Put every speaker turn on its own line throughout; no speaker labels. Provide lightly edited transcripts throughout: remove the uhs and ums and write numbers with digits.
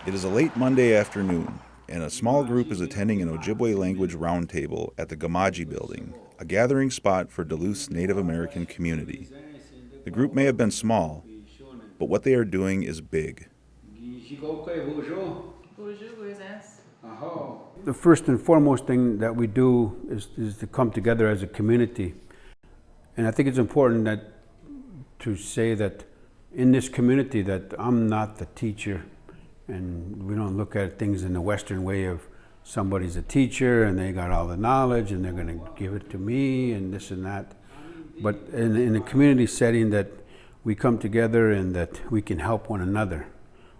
It is a late Monday afternoon, and a small group is attending an Ojibwe Language Roundtable at the Gamaji Building, a gathering spot for Duluth's Native American community. The group may have been small, but what they are doing is big.
The first and foremost thing that we do is to come together as a community. And I think it's important to say that in this community that I'm not the teacher, and we don't look at things in the Western way of somebody's a teacher and they got all the knowledge and they're going to give it to me and this and that. But in a community setting that we come together and that we can help one another.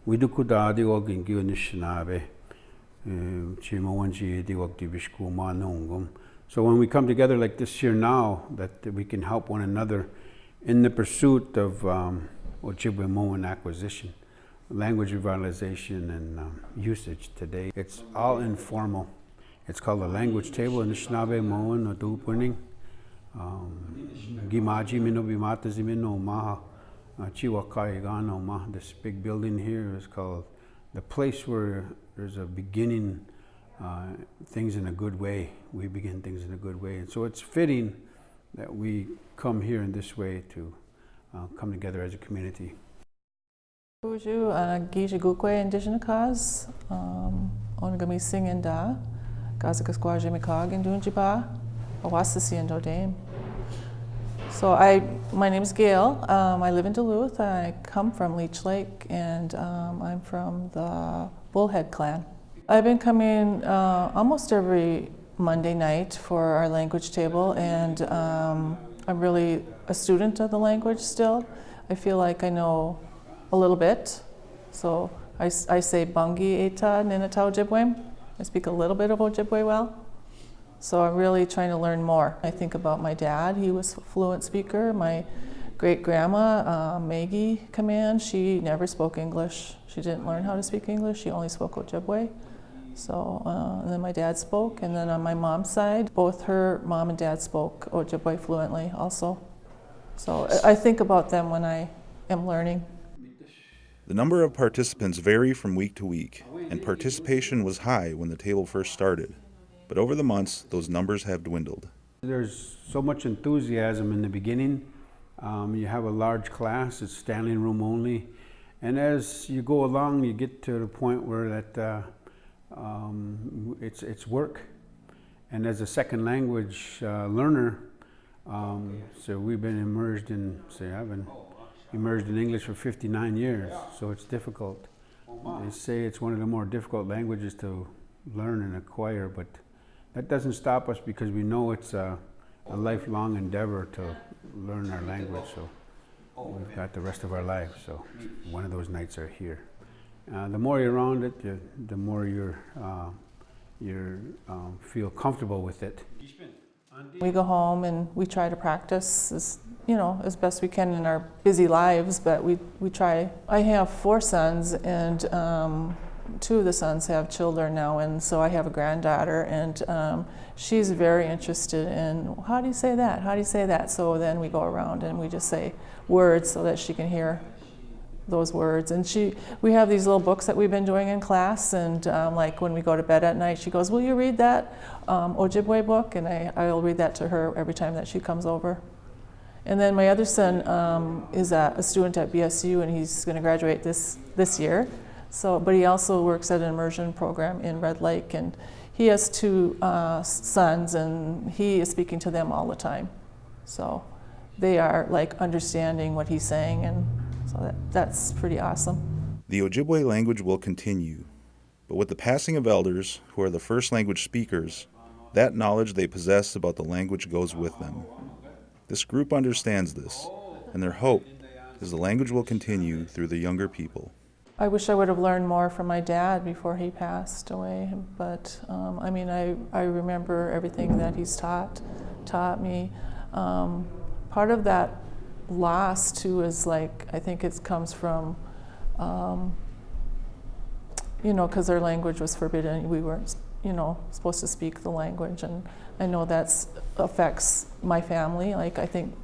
We do kudadi og ingi nishnabe. So when we come together like this here now, that we can help one another in the pursuit of Ojibwe Moan acquisition, language revitalization and usage today. It's all informal. It's called a language table in Anishinaabe Moan Odupuning. Gimaji Minobimata Zimino Maha Chiwakaigano Ma. This big building here is called the place where there's a beginning things in a good way. We begin things in a good way. And so it's fitting that we come here in this way to come together as a community.
Buju Gija Gukwe Indigenous cause Ongami Sing and Da Gazakas Guajimikog and Dunjiba Awasasi and Dodame. So my name is Gail. I live in Duluth. I come from Leech Lake and I'm from the Bullhead clan. I've been coming almost every Monday night for our language table, and I'm really a student of the language still. I feel like I know a little bit. So I say Bungi Eta Ninata Ojibwe. I speak a little bit of Ojibwe well. So I'm really trying to learn more. I think about my dad. He was a fluent speaker. My great-grandma, Maggie Command, she never spoke English. She didn't learn how to speak English. She only spoke Ojibwe. So, and then my dad spoke. And then on my mom's side, both her mom and dad spoke Ojibwe fluently also. So I think about them when I am learning.
The number of participants vary from week to week, and participation was high when the table first started. But over the months, those numbers have dwindled.
There's so much enthusiasm in the beginning. You have a large class, it's standing room only. And as you go along, you get to the point where that it's work. And as a second language learner, so we've been immersed in, I've been immersed in English for 59 years, so it's difficult. They say it's one of the more difficult languages to learn and acquire, but that doesn't stop us because we know it's a lifelong endeavor to learn our language. So we've got the rest of our lives. So one of those nights are here. The more you're around it, the more you feel comfortable with it.
We go home and we try to practice as best we can in our busy lives, but we try. I have 4 sons, and 2 of the sons have children now, and so I have a granddaughter, and she's very interested in, how do you say that? How do you say that? So then we go around and we just say words so that she can hear those words. And we have these little books that we've been doing in class, and like when we go to bed at night, she goes, will you read that Ojibwe book? And I'll read that to her every time that she comes over. And then my other son is a student at BSU, and he's going to graduate this year. So, but he also works at an immersion program in Red Lake, and he has 2 sons, and he is speaking to them all the time. So they are like understanding what he's saying, and so that's pretty awesome.
The Ojibwe language will continue, but with the passing of elders, who are the first language speakers, that knowledge they possess about the language goes with them. This group understands this, and their hope is the language will continue through the younger people.
I wish I would have learned more from my dad before he passed away, but I remember everything that he's taught me. Part of that loss too is like, I think it comes from, because our language was forbidden. We weren't, supposed to speak the language, and I know that affects my family. Like, I think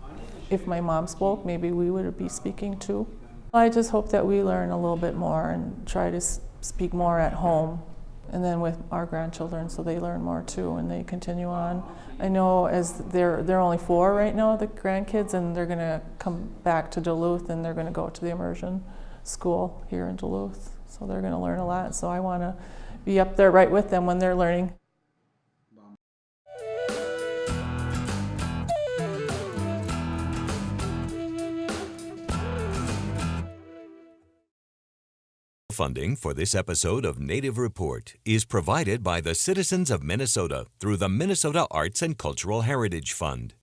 if my mom spoke, maybe we would be speaking too. I just hope that we learn a little bit more and try to speak more at home and then with our grandchildren so they learn more too and they continue on. I know as they're only 4 right now, the grandkids, and they're going to come back to Duluth and they're going to go to the immersion school here in Duluth. So they're going to learn a lot. So I want to be up there right with them when they're learning.
Funding for this episode of Native Report is provided by the citizens of Minnesota through the Minnesota Arts and Cultural Heritage Fund.